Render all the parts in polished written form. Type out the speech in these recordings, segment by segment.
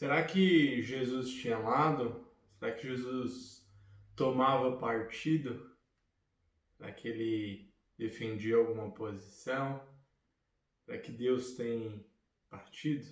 Será que Jesus tinha lado? Será que Jesus tomava partido? Será que ele defendia alguma posição? Será que Deus tem partido?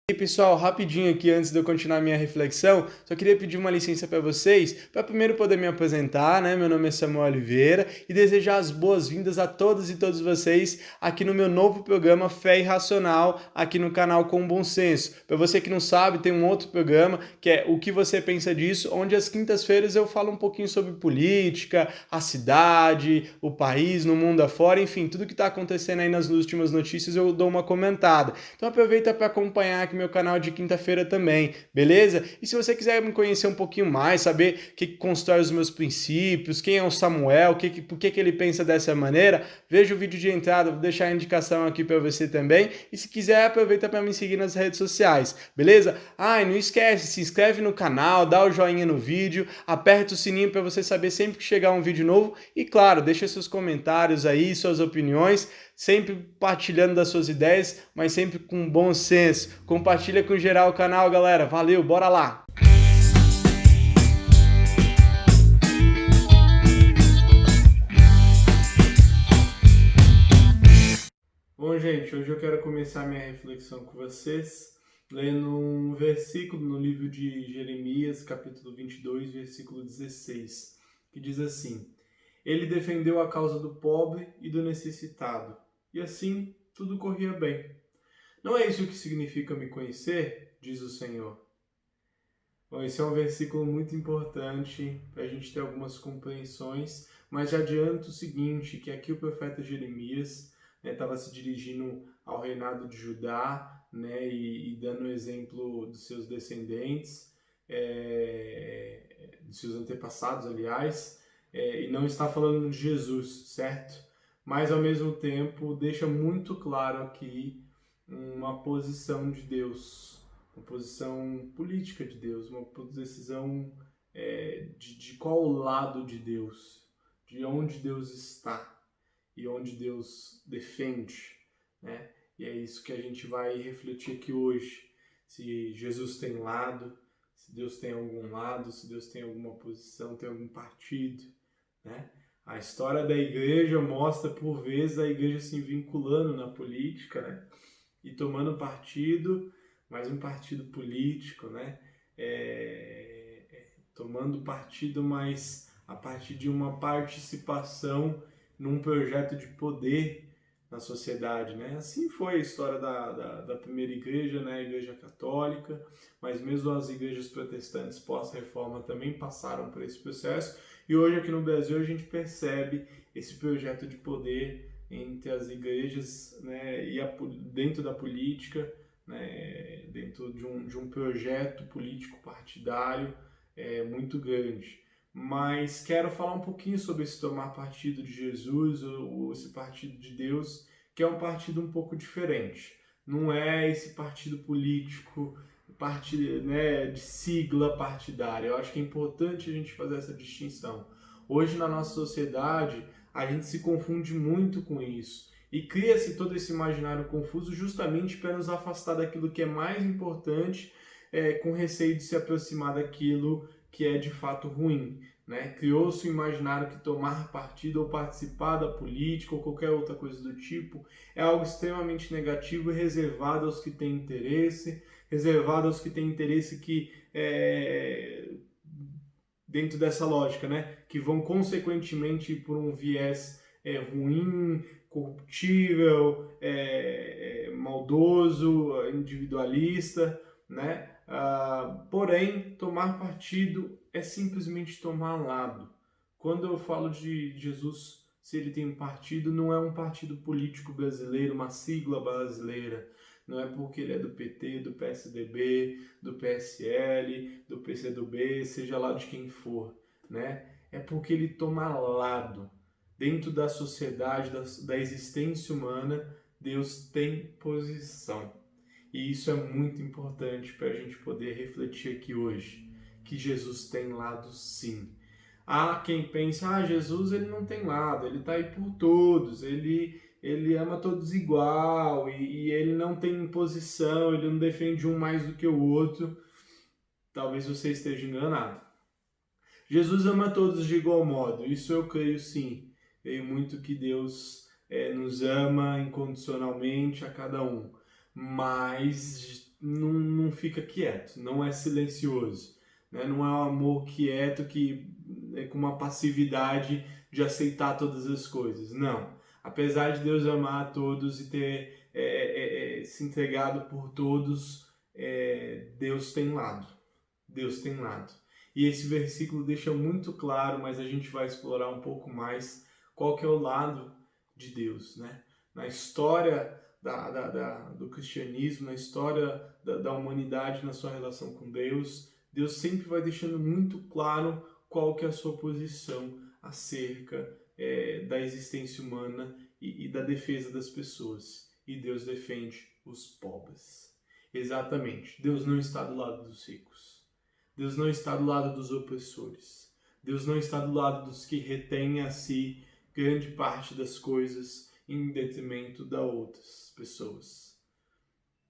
E aí, pessoal, rapidinho aqui antes de eu continuar minha reflexão, só queria pedir uma licença para vocês, para primeiro poder me apresentar, né? Meu nome é Samuel Oliveira e desejar as boas-vindas a todas e todos vocês aqui no meu novo programa Fé Irracional, aqui no canal Com Bom Senso. Para você que não sabe, tem um outro programa que é O que você pensa disso, onde às quintas-feiras eu falo um pouquinho sobre política, a cidade, o país, no mundo afora, enfim, tudo que está acontecendo aí nas últimas notícias eu dou uma comentada. Então aproveita para acompanhar aqui meu canal de quinta-feira também, beleza? E se você quiser me conhecer um pouquinho mais, saber o que constrói os meus princípios, quem é o Samuel, por que ele pensa dessa maneira, veja o vídeo de entrada, vou deixar a indicação aqui para você também. E se quiser, aproveita para me seguir nas redes sociais, beleza? Ah, e não esquece, se inscreve no canal, dá o joinha no vídeo, aperta o sininho para você saber sempre que chegar um vídeo novo e, claro, deixa seus comentários aí, suas opiniões, sempre partilhando das suas ideias, mas sempre com bom senso. Compartilha com geral o canal, galera. Valeu, bora lá! Bom, gente, hoje eu quero começar minha reflexão com vocês lendo um versículo no livro de Jeremias, capítulo 22, versículo 16, que diz assim: Ele defendeu a causa do pobre e do necessitado, e assim tudo corria bem. Não é isso que significa me conhecer, diz o Senhor. Bom, esse é um versículo muito importante para a gente ter algumas compreensões, mas já adianto o seguinte, que aqui o profeta Jeremias estava se dirigindo ao reinado de Judá, né, e dando o exemplo dos seus descendentes, dos seus antepassados, aliás, e não está falando de Jesus, certo? Mas, ao mesmo tempo, deixa muito claro aqui uma posição de Deus, uma posição política de Deus, uma decisão de qual lado de Deus, de onde Deus está e onde Deus defende, né? E é isso que a gente vai refletir aqui hoje. Se Jesus tem lado, se Deus tem algum lado, se Deus tem alguma posição, tem algum partido, né? A história da igreja mostra, por vezes, a igreja se vinculando na política, né? E tomando partido, mais um partido político, né? Tomando partido, mas a partir de uma participação num projeto de poder na sociedade, né? Assim foi a história da primeira igreja, né? A igreja católica, mas mesmo as igrejas protestantes pós-reforma também passaram por esse processo, e hoje aqui no Brasil a gente percebe esse projeto de poder entre as igrejas, né, e dentro da política, né, dentro de um projeto político partidário muito grande. Mas quero falar um pouquinho sobre esse tomar partido de Jesus, ou esse partido de Deus, que é um partido um pouco diferente. Não é esse partido político, né, de sigla partidária. Eu acho que é importante a gente fazer essa distinção. Hoje, na nossa sociedade, a gente se confunde muito com isso. E cria-se todo esse imaginário confuso justamente para nos afastar daquilo que é mais importante, com receio de se aproximar daquilo que é de fato ruim. Né? Criou-se o imaginário que tomar partido ou participar da política ou qualquer outra coisa do tipo é algo extremamente negativo e reservado aos que têm interesse, que dentro dessa lógica, né, que vão consequentemente por um viés ruim, corruptível, maldoso, individualista, né? Porém, tomar partido é simplesmente tomar lado. Quando eu falo de Jesus, se ele tem um partido, não é um partido político brasileiro, uma sigla brasileira. Não é porque ele é do PT, do PSDB, do PSL, do PCdoB, seja lá de quem for, né? É porque ele toma lado. Dentro da sociedade, da existência humana, Deus tem posição. E isso é muito importante para a gente poder refletir aqui hoje, que Jesus tem lado sim. Há quem pense, Jesus ele não tem lado, ele está aí por todos, ele ele ama todos igual e ele não tem imposição, ele não defende um mais do que o outro, talvez você esteja enganado. Jesus ama todos de igual modo, isso eu creio sim. Creio muito que Deus nos ama incondicionalmente a cada um, mas não fica quieto, não é silencioso, né? Não é um amor quieto que é com uma passividade de aceitar todas as coisas, não. Apesar de Deus amar a todos e ter se entregado por todos, Deus tem lado. Deus tem lado. E esse versículo deixa muito claro, mas a gente vai explorar um pouco mais qual que é o lado de Deus, né? Na história do cristianismo, na história da humanidade, na sua relação com Deus, Deus sempre vai deixando muito claro qual que é a sua posição acerca da existência humana e da defesa das pessoas. E Deus defende os pobres. Exatamente. Deus não está do lado dos ricos. Deus não está do lado dos opressores. Deus não está do lado dos que retêm a si grande parte das coisas em detrimento das outras pessoas.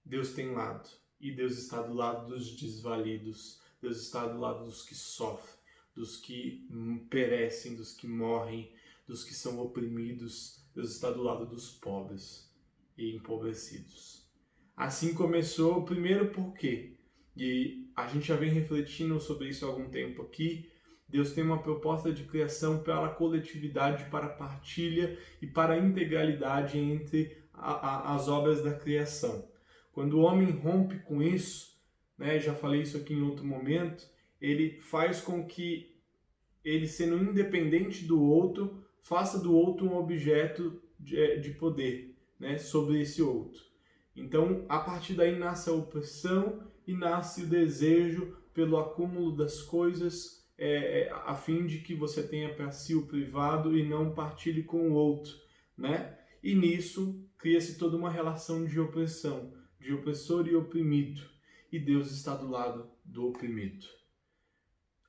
Deus tem lado. E Deus está do lado dos desvalidos. Deus está do lado dos que sofrem, dos que perecem, dos que morrem, dos que são oprimidos. Deus está do lado dos pobres e empobrecidos. Assim começou o primeiro porquê. E a gente já vem refletindo sobre isso há algum tempo aqui. Deus tem uma proposta de criação para a coletividade, para a partilha e para a integralidade entre as obras da criação. Quando o homem rompe com isso, né, já falei isso aqui em outro momento, ele faz com que ele, sendo independente do outro, faça do outro um objeto de poder, né, sobre esse outro. Então, a partir daí nasce a opressão e nasce o desejo pelo acúmulo das coisas, a fim de que você tenha para si o privado e não partilhe com o outro, né? E nisso cria-se toda uma relação de opressão, de opressor e oprimido. E Deus está do lado do oprimido.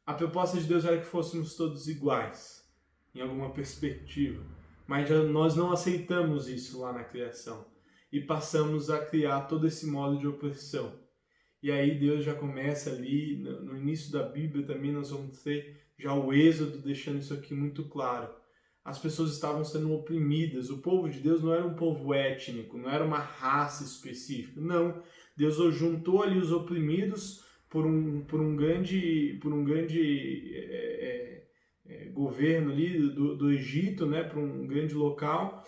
A proposta de Deus era que fôssemos todos iguais, em alguma perspectiva, mas nós não aceitamos isso lá na criação e passamos a criar todo esse modo de opressão. E aí Deus já começa ali, no início da Bíblia também nós vamos ter já o Êxodo deixando isso aqui muito claro. As pessoas estavam sendo oprimidas, o povo de Deus não era um povo étnico, não era uma raça específica, não. Deus juntou ali os oprimidos por um grande governo ali do Egito, né, por um grande local.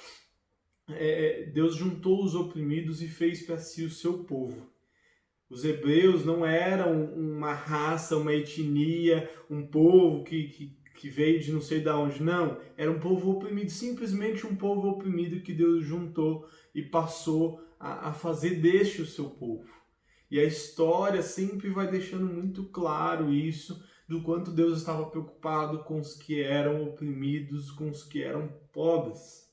Deus juntou os oprimidos e fez para si o seu povo. Os hebreus não eram uma raça, uma etnia, um povo que veio de não sei de onde, não. Era um povo oprimido, simplesmente um povo oprimido que Deus juntou e passou a fazer deste o seu povo. E a história sempre vai deixando muito claro isso, do quanto Deus estava preocupado com os que eram oprimidos, com os que eram pobres.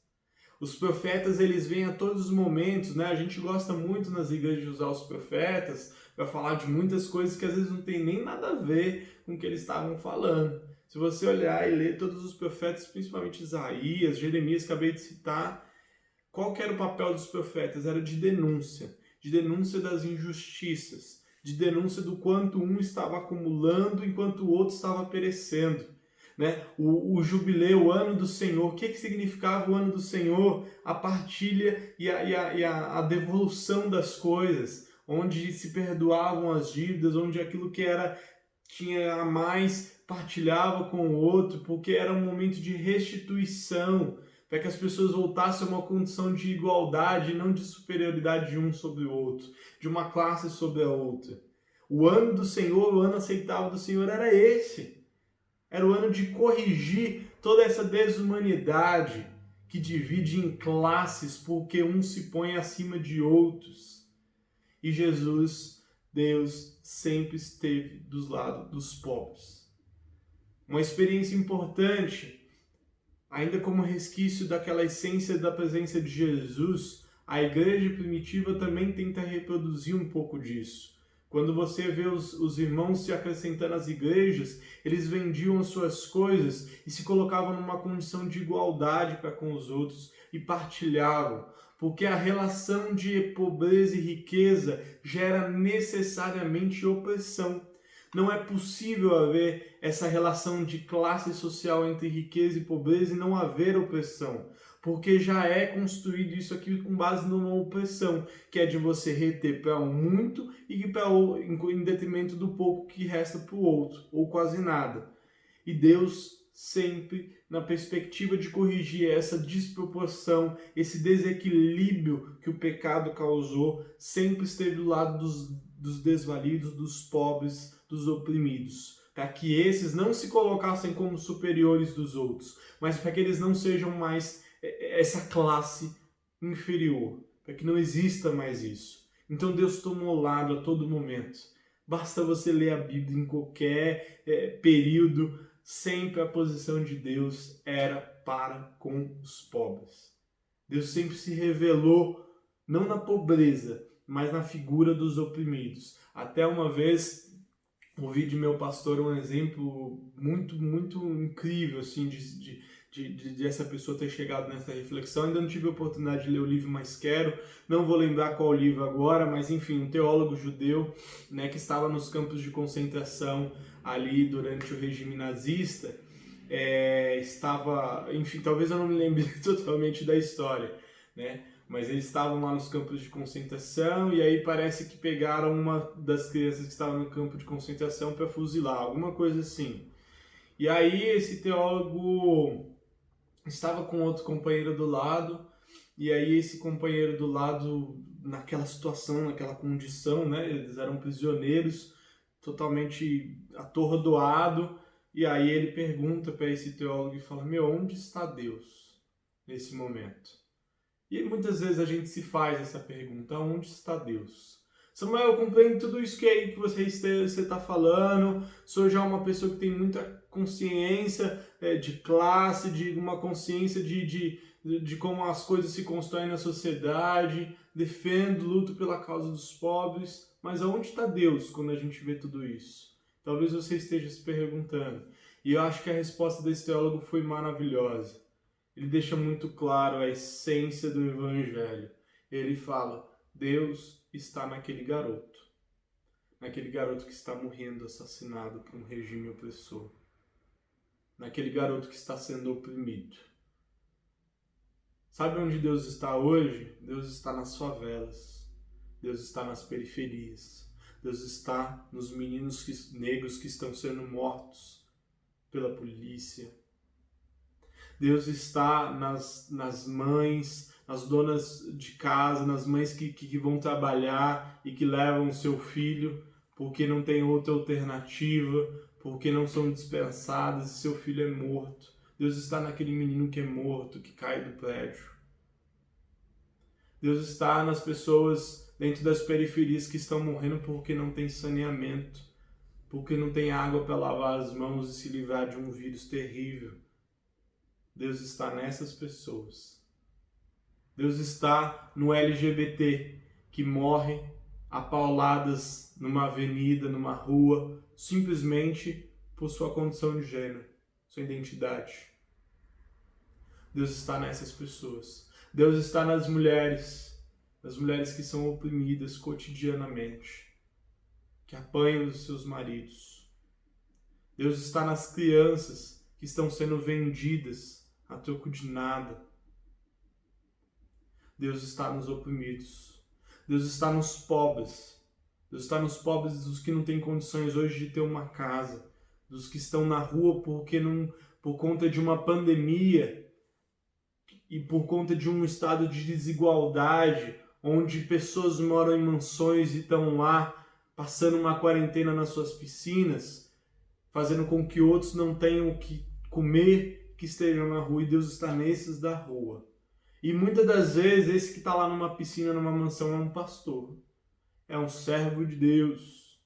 Os profetas, eles vêm a todos os momentos, né? A gente gosta muito nas igrejas de usar os profetas para falar de muitas coisas que às vezes não tem nem nada a ver com o que eles estavam falando. Se você olhar e ler todos os profetas, principalmente Isaías, Jeremias, que acabei de citar, qual que era o papel dos profetas? Era de denúncia das injustiças, de denúncia do quanto um estava acumulando enquanto o outro estava perecendo. Né? O jubileu, o ano do Senhor, o que significava o ano do Senhor? A partilha e a devolução das coisas, onde se perdoavam as dívidas, onde aquilo que tinha a mais partilhava com o outro, porque era um momento de restituição, para que as pessoas voltassem a uma condição de igualdade, não de superioridade de um sobre o outro, de uma classe sobre a outra. O ano do Senhor, o ano aceitável do Senhor era esse. Era o ano de corrigir toda essa desumanidade que divide em classes porque um se põe acima de outros. E Jesus, Deus, sempre esteve dos lados dos pobres. Uma experiência importante, ainda como resquício daquela essência da presença de Jesus, a igreja primitiva também tenta reproduzir um pouco disso. Quando você vê os irmãos se acrescentando às igrejas, eles vendiam as suas coisas e se colocavam numa condição de igualdade para com os outros e partilhavam. Porque a relação de pobreza e riqueza gera necessariamente opressão. Não é possível haver essa relação de classe social entre riqueza e pobreza e não haver opressão. Porque já é construído isso aqui com base numa opressão, que é de você reter para um muito e em detrimento do pouco que resta para o outro, ou quase nada. E Deus sempre, na perspectiva de corrigir essa desproporção, esse desequilíbrio que o pecado causou, sempre esteve do lado dos desvalidos, dos pobres, dos oprimidos, para que esses não se colocassem como superiores dos outros, mas para que eles não sejam mais essa classe inferior, para que não exista mais isso. Então Deus tomou lado a todo momento. Basta você ler a Bíblia em qualquer período, sempre a posição de Deus era para com os pobres. Deus sempre se revelou, não na pobreza, mas na figura dos oprimidos. Até uma vez ouvi de meu pastor um exemplo muito, muito incrível assim, de essa pessoa ter chegado nessa reflexão. Ainda não tive a oportunidade de ler o livro, mas quero. Não vou lembrar qual livro agora, mas enfim, um teólogo judeu, né, que estava nos campos de concentração ali durante o regime nazista, estava, enfim, talvez eu não me lembre totalmente da história, né? Mas eles estavam lá nos campos de concentração e aí parece que pegaram uma das crianças que estava no campo de concentração para fuzilar, alguma coisa assim. E aí esse teólogo estava com outro companheiro do lado, e aí esse companheiro do lado, naquela situação, naquela condição, né, eles eram prisioneiros, totalmente atordoado, e aí ele pergunta para esse teólogo e fala: meu, onde está Deus nesse momento? E muitas vezes a gente se faz essa pergunta: onde está Deus? Samuel, eu compreendo tudo isso que aí que você está falando, sou já uma pessoa que tem muita consciência de classe, de uma consciência de como as coisas se constroem na sociedade, defendo, luto pela causa dos pobres, mas aonde está Deus quando a gente vê tudo isso? Talvez você esteja se perguntando. E eu acho que a resposta desse teólogo foi maravilhosa. Ele deixa muito claro a essência do Evangelho. Ele fala: Deus está naquele garoto que está morrendo assassinado por um regime opressor, naquele garoto que está sendo oprimido. Sabe onde Deus está hoje? Deus está nas favelas, Deus está nas periferias, Deus está nos meninos negros que estão sendo mortos pela polícia. Deus está nas mães, nas donas de casa, nas mães que vão trabalhar e que levam o seu filho porque não tem outra alternativa, porque não são dispensadas e seu filho é morto. Deus está naquele menino que é morto, que cai do prédio. Deus está nas pessoas dentro das periferias que estão morrendo porque não tem saneamento, porque não tem água para lavar as mãos e se livrar de um vírus terrível. Deus está nessas pessoas. Deus está no LGBT que morre a pauladas numa avenida, numa rua, simplesmente por sua condição de gênero, sua identidade. Deus está nessas pessoas. Deus está nas mulheres que são oprimidas cotidianamente, que apanham dos seus maridos. Deus está nas crianças que estão sendo vendidas a troco de nada. Deus está nos oprimidos. Deus está nos pobres. Deus está nos pobres dos que não têm condições hoje de ter uma casa, dos que estão na rua por conta de uma pandemia e por conta de um estado de desigualdade, onde pessoas moram em mansões e estão lá passando uma quarentena nas suas piscinas, fazendo com que outros não tenham o que comer, que estejam na rua, e Deus está nesses da rua. E muitas das vezes esse que está lá numa piscina, numa mansão, é um pastor, é um servo de Deus.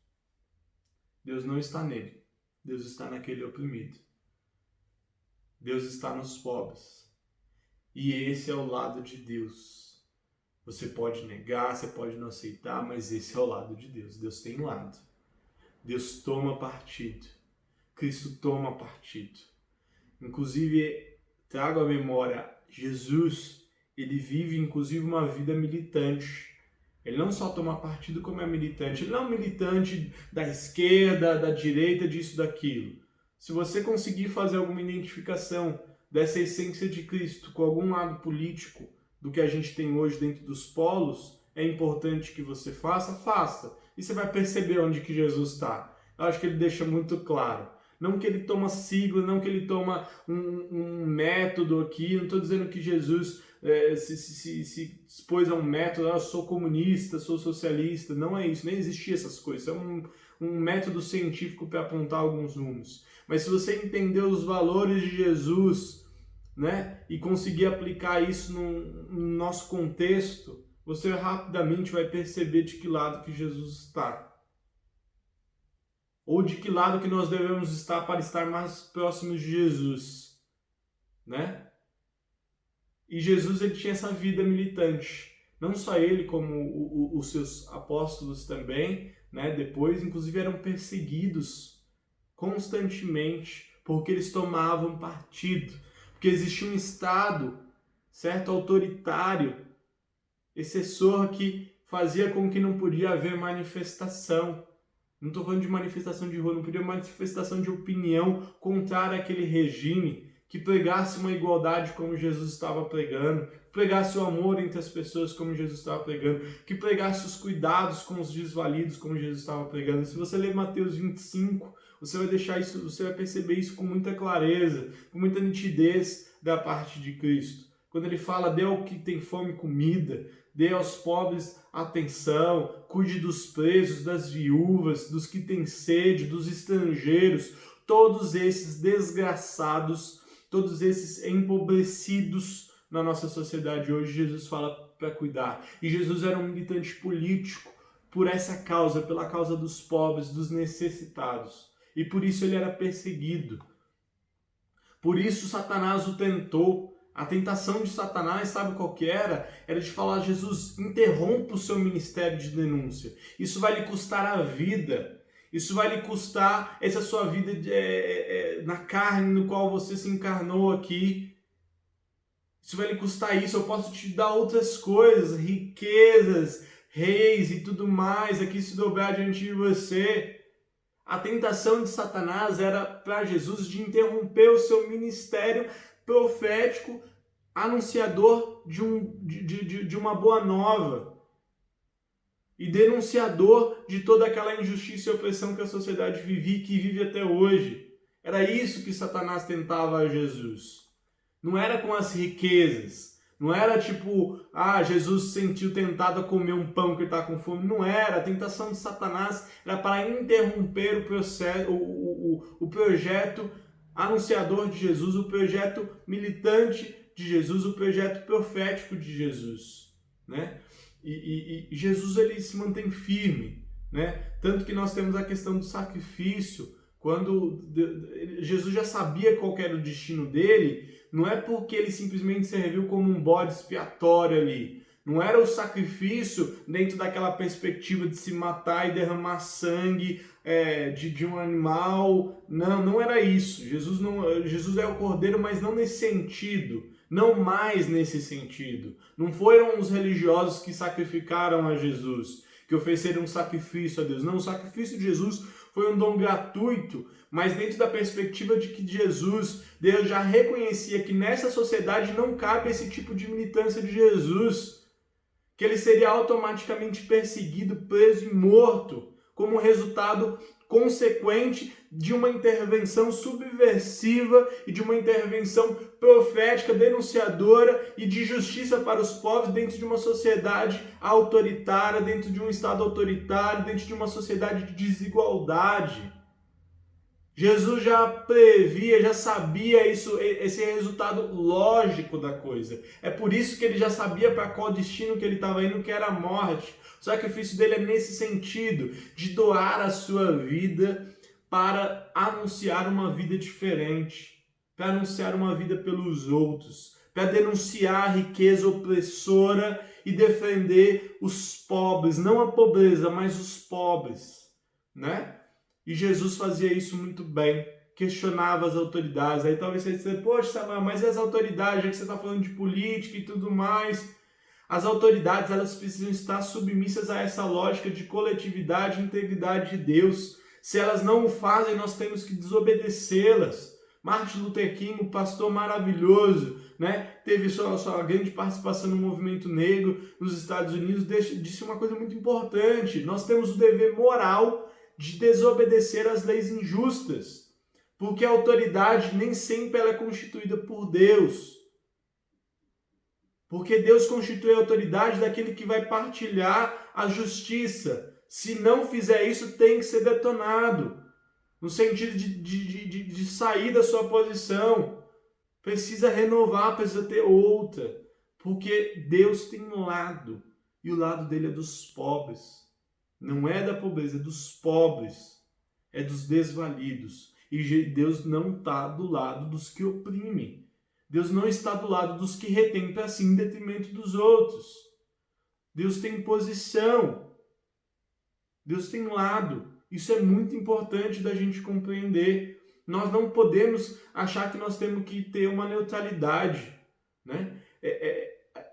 Deus não está nele, Deus está naquele oprimido. Deus está nos pobres. E esse é o lado de Deus. Você pode negar, você pode não aceitar, mas esse é o lado de Deus. Deus tem lado. Deus toma partido. Cristo toma partido. Inclusive, trago à memória, Jesus, ele vive inclusive uma vida militante. Ele não só toma partido como é militante. Ele não é um militante da esquerda, da direita, disso, daquilo. Se você conseguir fazer alguma identificação dessa essência de Cristo com algum lado político do que a gente tem hoje dentro dos polos, é importante que você faça. E você vai perceber onde que Jesus está. Eu acho que ele deixa muito claro. Não que ele toma sigla, não que ele toma um método aqui. Não estou dizendo que Jesus se expôs a um método, eu sou comunista, sou socialista. Não é isso, nem existia essas coisas. É um método científico para apontar alguns rumos. Mas se você entender os valores de Jesus, né, e conseguir aplicar isso no nosso contexto, você rapidamente vai perceber de que lado que Jesus está. Ou de que lado que nós devemos estar para estar mais próximos de Jesus, né? E Jesus, ele tinha essa vida militante. Não só ele, como os seus apóstolos também, né? Depois, inclusive, eram perseguidos constantemente porque eles tomavam partido. Porque existia um Estado, certo, autoritário, excessor, que fazia com que não podia haver manifestação. Não estou falando de manifestação de rua, não podia manifestação de opinião contrária àquele regime, que pregasse uma igualdade como Jesus estava pregando, que pregasse o amor entre as pessoas como Jesus estava pregando, que pregasse os cuidados com os desvalidos como Jesus estava pregando. Se você ler Mateus 25, você vai perceber isso com muita clareza, com muita nitidez da parte de Cristo. Quando ele fala, dê ao que tem fome comida, dê aos pobres atenção, cuide dos presos, das viúvas, dos que têm sede, dos estrangeiros, todos esses desgraçados, todos esses empobrecidos na nossa sociedade hoje, Jesus fala para cuidar. E Jesus era um militante político por essa causa, pela causa dos pobres, dos necessitados. E por isso ele era perseguido. Por isso Satanás o tentou. A tentação de Satanás, sabe qual que era? Era de falar, Jesus, interrompa o seu ministério de denúncia. Isso vai lhe custar a vida. Isso vai lhe custar essa sua vida na carne no qual você se encarnou aqui. Isso vai lhe custar isso. Eu posso te dar outras coisas, riquezas, reis e tudo mais aqui se dobrar diante de você. A tentação de Satanás era para Jesus de interromper o seu ministério profético, anunciador de uma boa nova e denunciador de toda aquela injustiça e opressão que a sociedade vivia e que vive até hoje. Era isso que Satanás tentava a Jesus. Não era com as riquezas. Não era tipo, Jesus se sentiu tentado a comer um pão que ele está com fome. Não era. A tentação de Satanás era para interromper o processo, o projeto anunciador de Jesus, o projeto militante de Jesus, o projeto profético de Jesus, né? E Jesus, ele se mantém firme, né? Tanto que nós temos a questão do sacrifício, quando Jesus já sabia qual era o destino dele. Não é porque ele simplesmente serviu como um bode expiatório ali. Não era o sacrifício dentro daquela perspectiva de se matar e derramar sangue de um animal. Não era isso. Jesus é o cordeiro, mas não nesse sentido. Não mais nesse sentido. Não foram os religiosos que sacrificaram a Jesus, que ofereceram um sacrifício a Deus. Não, o sacrifício de Jesus foi um dom gratuito, mas dentro da perspectiva de que Deus já reconhecia que nessa sociedade não cabe esse tipo de militância de Jesus, que ele seria automaticamente perseguido, preso e morto, como resultado consequente de uma intervenção subversiva e de uma intervenção profética, denunciadora e de justiça para os povos dentro de uma sociedade autoritária, dentro de um Estado autoritário, dentro de uma sociedade de desigualdade. Jesus já previa, já sabia isso, esse resultado lógico da coisa. É por isso que ele já sabia para qual destino que ele estava indo, que era a morte. O sacrifício dele é nesse sentido, de doar a sua vida para anunciar uma vida diferente, para anunciar uma vida pelos outros, para denunciar a riqueza opressora e defender os pobres, não a pobreza, mas os pobres, né? E Jesus fazia isso muito bem, questionava as autoridades. Aí talvez você diga, poxa, Samuel, mas e as autoridades, já que você está falando de política e tudo mais? As autoridades, elas precisam estar submissas a essa lógica de coletividade e integridade de Deus. Se elas não o fazem, nós temos que desobedecê-las. Martin Luther King, um pastor maravilhoso, né? Teve sua grande participação no movimento negro nos Estados Unidos, disse uma coisa muito importante. Nós temos o dever moral de desobedecer às leis injustas, porque a autoridade nem sempre ela é constituída por Deus. Porque Deus constitui a autoridade daquele que vai partilhar a justiça. Se não fizer isso, tem que ser detonado. No sentido de sair da sua posição. Precisa renovar, precisa ter outra. Porque Deus tem um lado. E o lado dele é dos pobres. Não é da pobreza, é dos pobres. É dos desvalidos. E Deus não está do lado dos que oprimem. Deus não está do lado dos que retêm para si em detrimento dos outros. Deus tem posição. Deus tem lado. Isso é muito importante da gente compreender. Nós não podemos achar que nós temos que ter uma neutralidade, né?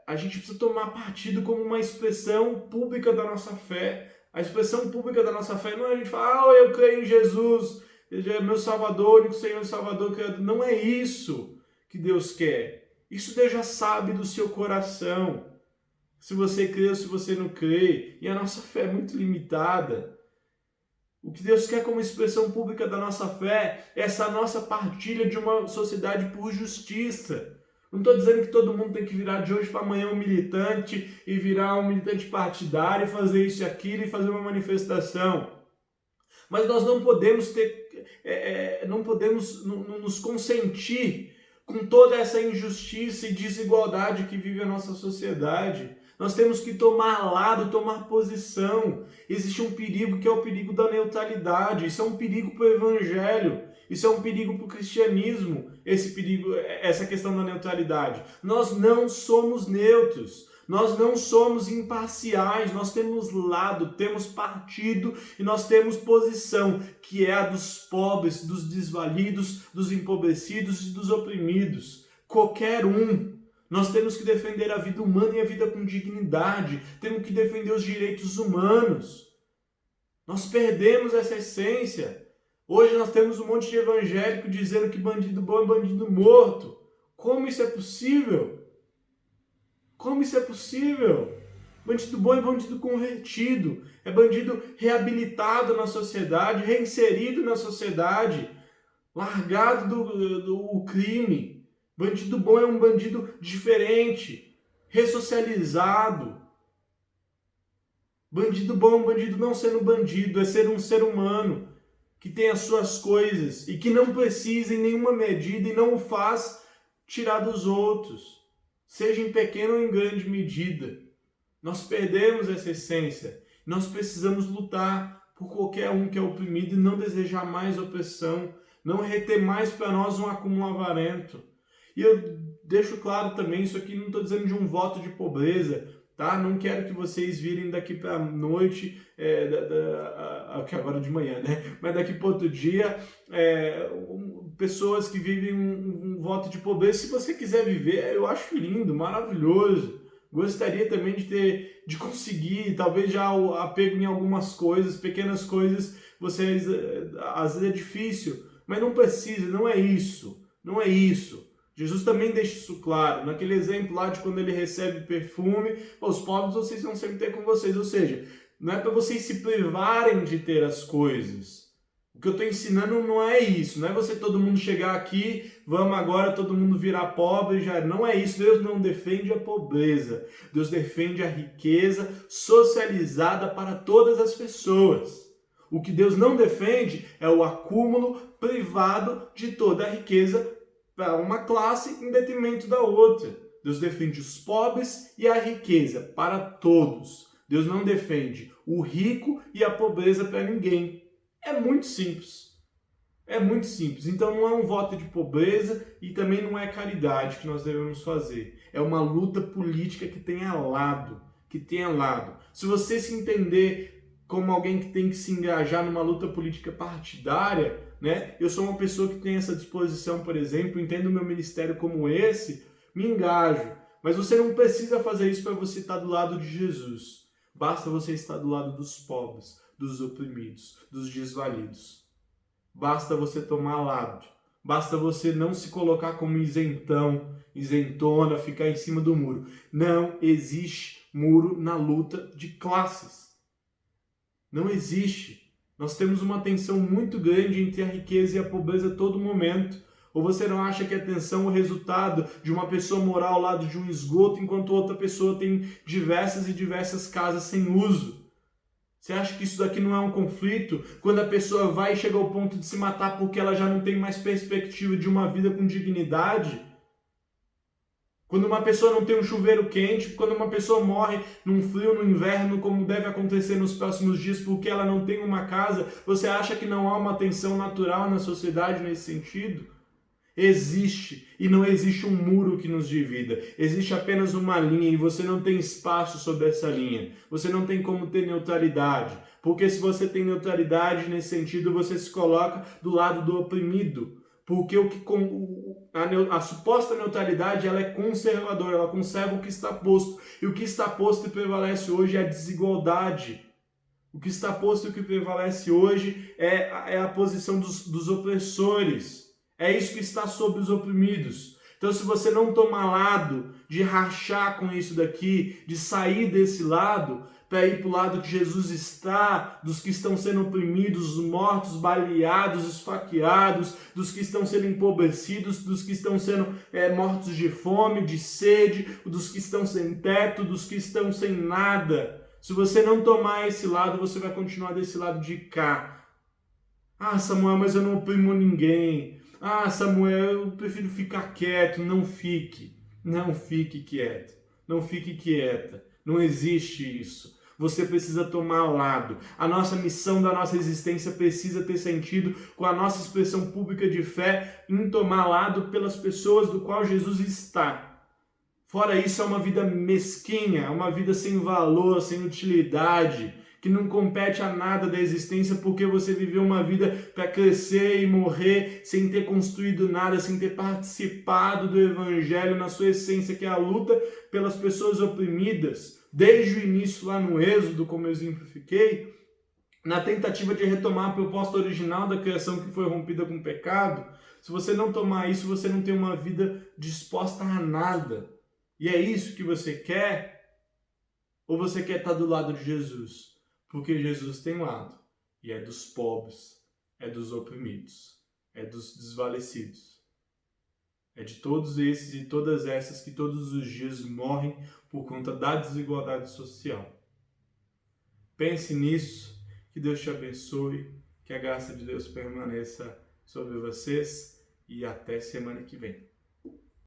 A gente precisa tomar partido como uma expressão pública da nossa fé. A expressão pública da nossa fé não é a gente falar, eu creio em Jesus, ele é meu Salvador, único Senhor e Salvador. Não é isso que Deus quer. Isso Deus já sabe do seu coração. Se você crê ou se você não crê. E a nossa fé é muito limitada. O que Deus quer como expressão pública da nossa fé é essa nossa partilha de uma sociedade por justiça. Não estou dizendo que todo mundo tem que virar de hoje para amanhã um militante e virar um militante partidário e fazer isso e aquilo e fazer uma manifestação. Mas nós não podemos nos consentir com toda essa injustiça e desigualdade que vive a nossa sociedade. Nós temos que tomar lado, tomar posição. Existe um perigo que é o perigo da neutralidade. Isso é um perigo para o evangelho. Isso é um perigo para o cristianismo, esse perigo, essa questão da neutralidade. Nós não somos neutros. Nós não somos imparciais, nós temos lado, temos partido e nós temos posição, que é a dos pobres, dos desvalidos, dos empobrecidos e dos oprimidos. Qualquer um. Nós temos que defender a vida humana e a vida com dignidade. Temos que defender os direitos humanos. Nós perdemos essa essência. Hoje nós temos um monte de evangélico dizendo que bandido bom é bandido morto. Como isso é possível? Como isso é possível? Bandido bom é bandido convertido, é bandido reabilitado na sociedade, reinserido na sociedade, largado do crime. Bandido bom é um bandido diferente, ressocializado. Bandido bom é um bandido não sendo bandido, é ser um ser humano que tem as suas coisas e que não precisa em nenhuma medida e não o faz tirar dos outros. Seja em pequena ou em grande medida. Nós perdemos essa essência. Nós precisamos lutar por qualquer um que é oprimido e não desejar mais opressão, não reter mais para nós um acúmulo avarento. E eu deixo claro também, isso aqui não estou dizendo de um voto de pobreza, tá? Não quero que vocês virem daqui para a noite, que agora de manhã, né? Mas daqui para outro dia, pessoas que vivem um voto de pobreza. Se você quiser viver, eu acho lindo, maravilhoso. Gostaria também de conseguir, talvez já o apego em algumas coisas, pequenas coisas, vocês, às vezes é difícil, mas não precisa, não é isso, não é isso. Jesus também deixa isso claro, naquele exemplo lá de quando ele recebe perfume, os pobres vocês vão sempre ter com vocês, ou seja, não é para vocês se privarem de ter as coisas. O que eu estou ensinando não é isso, não é você todo mundo chegar aqui, vamos agora todo mundo virar pobre, já não é isso. Deus não defende a pobreza, Deus defende a riqueza socializada para todas as pessoas. O que Deus não defende é o acúmulo privado de toda a riqueza para uma classe em detrimento da outra. Deus defende os pobres e a riqueza para todos. Deus não defende o rico e a pobreza para ninguém. É muito simples. É muito simples. Então não é um voto de pobreza e também não é caridade que nós devemos fazer. é uma luta política que tem lado. Se você se entender como alguém que tem que se engajar numa luta política partidária, né? Eu sou uma pessoa que tem essa disposição, por exemplo, entendo o meu ministério como esse, me engajo. Mas você não precisa fazer isso para você estar do lado de Jesus. Basta você estar do lado dos pobres, dos oprimidos, dos desvalidos. Basta você tomar lado. Basta você não se colocar como isentão, isentona, ficar em cima do muro. Não existe muro na luta de classes. Não existe. Nós temos uma tensão muito grande entre a riqueza e a pobreza a todo momento. Ou você não acha que a tensão é o resultado de uma pessoa morar ao lado de um esgoto, enquanto outra pessoa tem diversas e diversas casas sem uso? Você acha que isso daqui não é um conflito? Quando a pessoa vai e chega ao ponto de se matar porque ela já não tem mais perspectiva de uma vida com dignidade? Quando uma pessoa não tem um chuveiro quente, quando uma pessoa morre num frio, no inverno, como deve acontecer nos próximos dias, porque ela não tem uma casa, você acha que não há uma tensão natural na sociedade nesse sentido? Existe, e não existe um muro que nos divida, existe apenas uma linha e você não tem espaço sobre essa linha, você não tem como ter neutralidade, porque se você tem neutralidade nesse sentido, você se coloca do lado do oprimido, porque a suposta neutralidade ela é conservadora, ela conserva o que está posto, e o que está posto e prevalece hoje é a desigualdade. O que está posto e o que prevalece hoje é a posição dos opressores. É isso que está sobre os oprimidos. Então, se você não tomar lado de rachar com isso daqui, de sair desse lado, para ir para o lado que Jesus está, dos que estão sendo oprimidos, mortos, baleados, esfaqueados, dos que estão sendo empobrecidos, dos que estão sendo mortos de fome, de sede, dos que estão sem teto, dos que estão sem nada. Se você não tomar esse lado, você vai continuar desse lado de cá. Ah, Samuel, mas eu não oprimo ninguém. Ah, Samuel, eu prefiro ficar quieto. Não fique quieto. Não fique quieta. Não existe isso. Você precisa tomar lado. A nossa missão da nossa existência precisa ter sentido com a nossa expressão pública de fé em tomar lado pelas pessoas do qual Jesus está. Fora isso, é uma vida mesquinha, é uma vida sem valor, sem utilidade, que não compete a nada da existência porque você viveu uma vida para crescer e morrer sem ter construído nada, sem ter participado do Evangelho na sua essência, que é a luta pelas pessoas oprimidas, desde o início lá no Êxodo, como eu exemplifiquei, na tentativa de retomar a proposta original da criação que foi rompida com o pecado. Se você não tomar isso, você não tem uma vida disposta a nada. E é isso que você quer? Ou você quer estar do lado de Jesus? Porque Jesus tem lado, e é dos pobres, é dos oprimidos, é dos desvalecidos. É de todos esses e todas essas que todos os dias morrem por conta da desigualdade social. Pense nisso, que Deus te abençoe, que a graça de Deus permaneça sobre vocês e até semana que vem.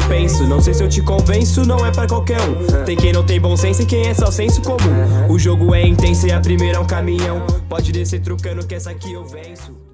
Penso, não sei se eu te convenço, não é pra qualquer um. Tem quem não tem bom senso e quem é só senso comum. O jogo é intenso e a primeira é um caminhão. Pode descer trucando que essa aqui eu venço.